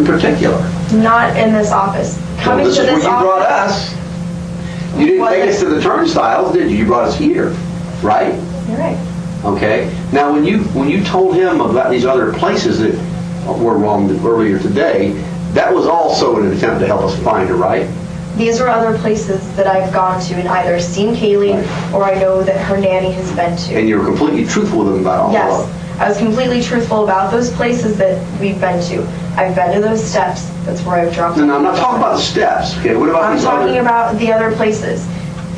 in particular? Not in this office. Coming This to is where this you brought office. us. You didn't take us to the turnstiles, did you? You brought us here, right? You're right. Okay. Now, when you told him about these other places that were wrong earlier today, that was also an attempt to help us find her, right? These are other places that I've gone to and either seen Kaylee or I know that her nanny has been to. And you were completely truthful with them about all of Yes, them. I was completely truthful about those places that we've been to. I've been to those steps. That's where I've dropped. No, I'm not talking about the steps. Okay, what about I'm these talking other? about the other places.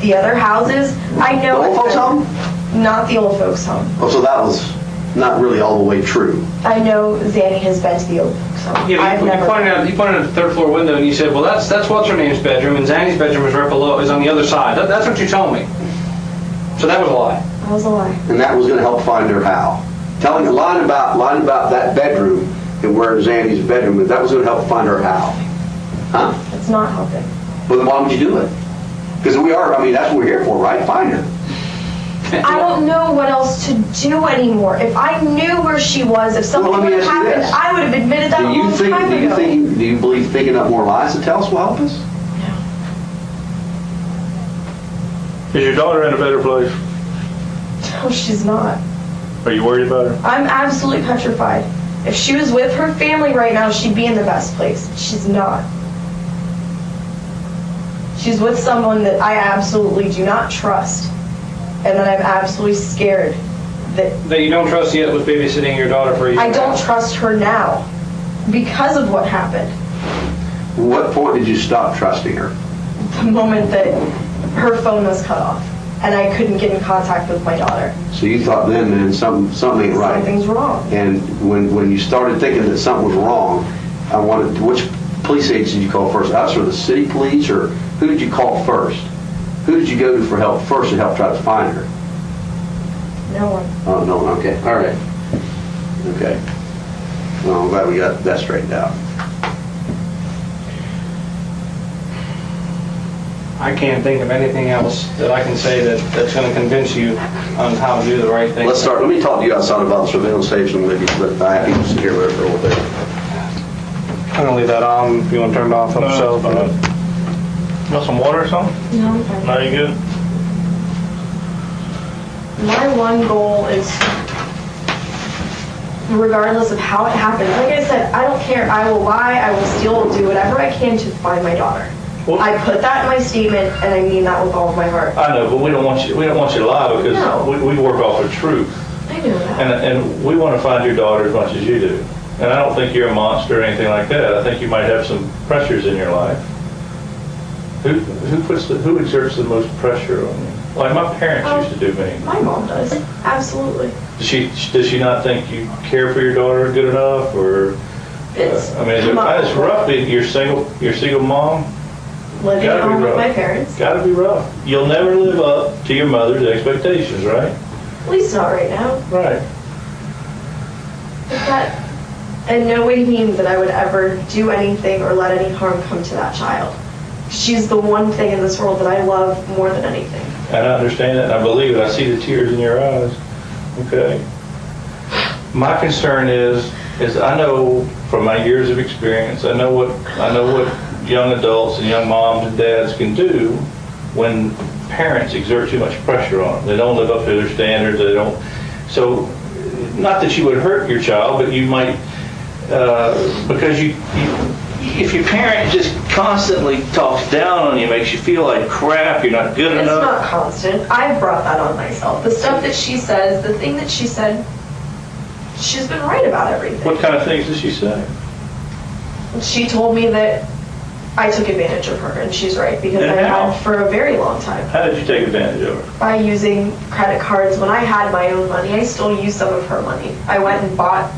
The other houses, I know. The old folks' home? Not the old folks' home. Oh, so that was not really all the way true. I know Zanny has been to the old folks' home. Yeah, I've you never. pointed out the third floor window, and you said, "Well, that's what's her name's bedroom, and Zanny's bedroom is right below, is on the other side." That's what you told me. So that was a lie. That was a lie. And that was going to help find her how? Telling a line about that bedroom and where Zandy's bedroom is, that was going to help find her how? Huh? It's not helping. Well, then why would you do it? Because that's what we're here for, right? Find her. I don't know what else to do anymore. If I knew where she was, if something Well, let would me have ask you happened, this. I would have admitted that a long time ago. Do you believe thinking up more lies to tell us will help us? Is your daughter in a better place? No, she's not. Are you worried about her? I'm absolutely petrified. If she was with her family right now, she'd be in the best place. She's not. She's with someone that I absolutely do not trust. And that I'm absolutely scared That you don't trust yet with babysitting your daughter for a year. I don't trust her now because of what happened. What point did you stop trusting her? The moment that her phone was cut off and I couldn't get in contact with my daughter. So you thought then, man, something ain't right. Something's wrong. And when you started thinking that something was wrong, which police agency did you call first? Us or the city police, or who did you call first? Who did you go to for help first to help try to find her? No one. Oh, no, okay, all right. Okay. Well, I'm glad we got that straightened out. I can't think of anything else that I can say that's going to convince you on how to do the right thing. Let me talk to you outside about the surveillance station, maybe, but I have to sit here for a little bit. I'm going to leave that on if you want to turn it off on yourself. You want some water or something? No, I'm fine. No, you good? My one goal is, regardless of how it happened, like I said, I don't care. I will lie, I will steal, do whatever I can to find my daughter. Well- I put that in my statement, and I mean that with all of my heart. I know, but we don't want you to lie because No. we work off of truth. I know that. And we want to find your daughter as much as you do. And I don't think you're a monster or anything like that. I think you might have some pressures in your life. Who exerts the most pressure on you? Like my parents used to do me. My mom does. Absolutely. Does she not think you care for your daughter good enough, or? It's It's rough being you're single mom. living at Gotta be home with rough. my parents. Got to be rough. You'll never live up to your mother's expectations, right? At least not right now. Right. But that in no way means that I would ever do anything or let any harm come to that child. She's the one thing in this world that I love more than anything. And I understand that, and I believe it. I see the tears in your eyes. Okay. My concern is I know from my years of experience, I know what young adults and young moms and dads can do when parents exert too much pressure on them. They don't live up to their standards. They don't. So, not that you would hurt your child, but you might, because if your parent just constantly talks down on you, makes you feel like crap, you're not good It's enough. not constant. I've brought that on myself. The stuff that she says, the thing that she said, she's been right about everything. What kind of things does she say? She told me that I took advantage of her, and she's right, because And I how? had for a very long time. How did you take advantage of her? By using credit cards. When I had my own money, I still used some of her money. I went and bought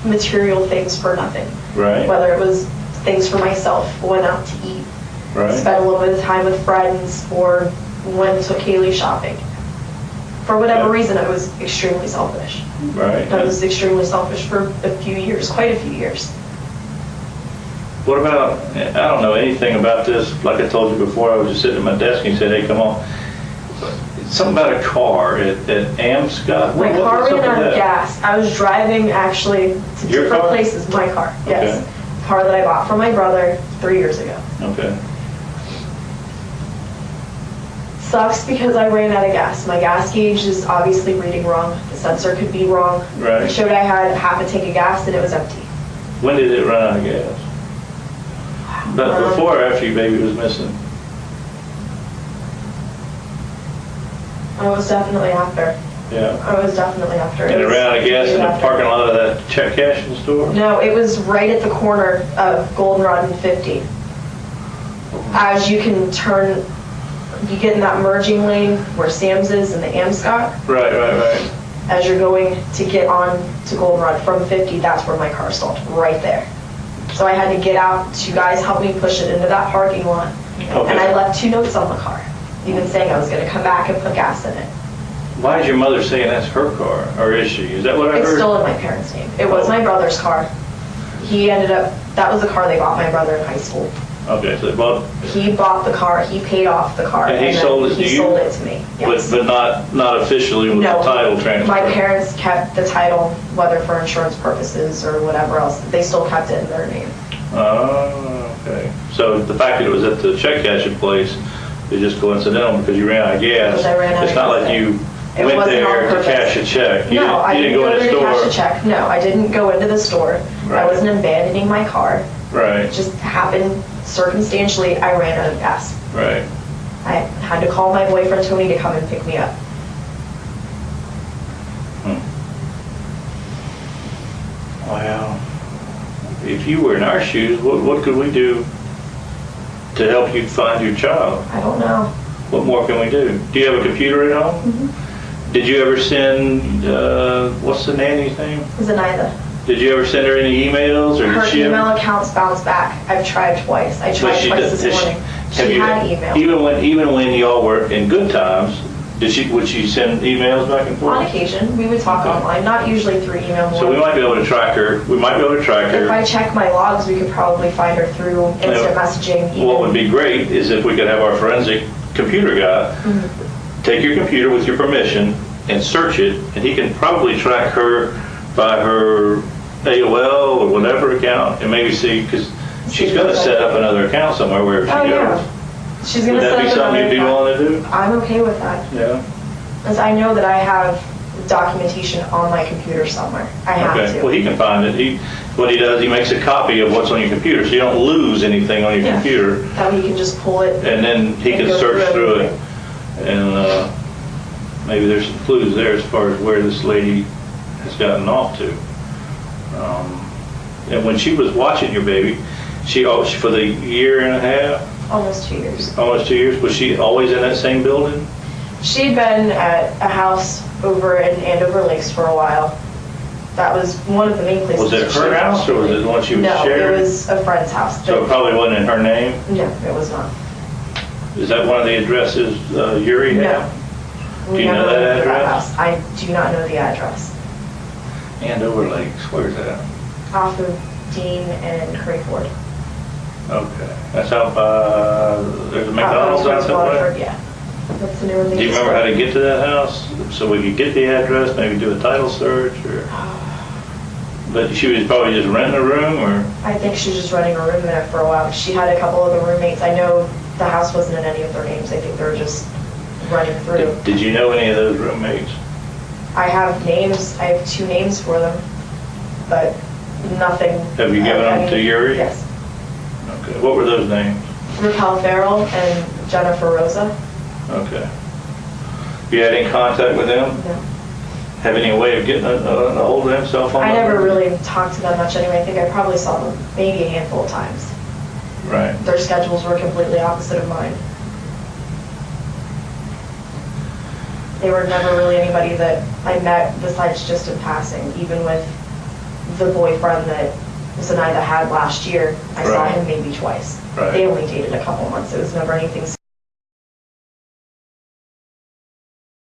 material things for nothing. Right. Whether it was things for myself, went out to eat, Right. spent a little bit of time with friends, or went and took Kaylee shopping. For whatever reason, I was extremely selfish. Right. I was extremely selfish for a few years, quite a few years. What about, I don't know anything about this. Like I told you before, I was just sitting at my desk and he said, hey, come on. Something about a car at Amscott. My car what's up ran with out of that? gas. I was driving actually to Your different car? places. My car, yes. car that I bought from my brother 3 years ago. Okay. Sucks because I ran out of gas. My gas gauge is obviously reading wrong. The sensor could be wrong. Right. It showed I had half a tank of gas and it was empty. When did it run out of gas? But before or after your baby was missing? I was definitely after. Yeah. I was definitely after. And it was ran out of gas in the after. parking lot of that check cashing store? No, it was right at the corner of Goldenrod and 50. As you can turn, you get in that merging lane where Sam's is and the Amscot. Right. As you're going to get on to Goldenrod from 50, that's where my car stalled, right there. So I had to get out. 2 guys helped me push it into that parking lot. Okay. And I left 2 notes on the car, even saying I was going to come back and put gas in it. Why is your mother saying that's her car, or is she? Is that what I It's heard? still in my parents' name. It was my brother's car. He ended up, that was the car they bought my brother in high school. Okay, so they bought, He bought the car, he paid off the car. And he then sold it to He you? sold it to me, yes. but not officially with the No, title transfer? my parents kept the title, whether for insurance purposes or whatever else. They still kept it in their name. Oh, okay. So the fact that it was at the check cashing place is just coincidental because you ran out of gas? Because I ran out of It's not gas. like you It went wasn't on there to purpose. cash a check? You No, I you didn't go in there the to cash a store? check. No, I didn't go into the store. Right. I wasn't abandoning my car. It Right, just happened circumstantially, I ran out of gas. right. I had to call my boyfriend Tony to come and pick me up. Wow. If you were in our shoes, what could we do to help you find your child? I don't know. What more can we do? Do you have a computer at home? Mm-hmm. Did you ever send, what's the nanny's name? Zenaida. Did you ever send her any emails, or Her did she ever? email accounts bounced back. I've tried twice. I But tried she twice does- this has morning. have She you- had email. Even when y'all were in good times, would she send emails back and On forth? occasion, we would talk Okay. online, not usually through email more. So we might be able to track her, If I check my logs, we could probably find her through instant messaging. What would even. be great is if we could have our forensic computer guy take your computer with your permission and search it, and he can probably track her by her AOL or whatever account, and maybe see, because she's going to set up another account somewhere wherever she Oh, goes. yeah. She's Would gonna set that be up something you'd be another willing to do? account. I'm okay with that. Yeah. Because I know that I have documentation on my computer somewhere. I have Okay, to. well, he can find it. What he does, he makes a copy of what's on your computer, so you don't lose anything on your Yeah. computer. That way you can just pull it. And then he And can go search through through it. And maybe there's some clues there as far as where this lady has gotten off to. And when she was watching your baby, for the year and a half, Almost 2 years. almost 2 years, was she always in that same building? She'd been at a house over in Andover Lakes for a while. That was one of the main places. Was it that she her house, or was it the one she was No, sharing? it was a friend's house. So it probably wasn't in her name? No, it was not. Is that one of the addresses Yuri had? No. Do We you know never that lived at address? house. I do not know the address. Andover Lakes, where's that? Off of Dean and Crayford. Okay, that's out by, there's a McDonald's out that Waterford, way? yeah. That's the new one. Do you remember how to get to that house? So we could get the address, maybe do a title search, or? But she was probably just renting a room, or? I think she was just running a room in it for a while. She had a couple of the roommates. I know the house wasn't in any of their names. I think they were just running through. Did you know any of those roommates? I have names. I have 2 names for them, but nothing. Have you given them to Yuri? Yes. Okay, what were those names? Raquel Farrell and Jennifer Rosa. Okay. You had any contact with them? No. Have any way of getting a hold of them, cell phone I never number? really talked to them much anyway. I think I probably saw them maybe a handful of times. Right. Their schedules were completely opposite of mine. They were never really anybody that I met besides just in passing, even with the boyfriend that Zenaida had last year. I saw Right. him maybe twice. Right. They only dated a couple months. It was never anything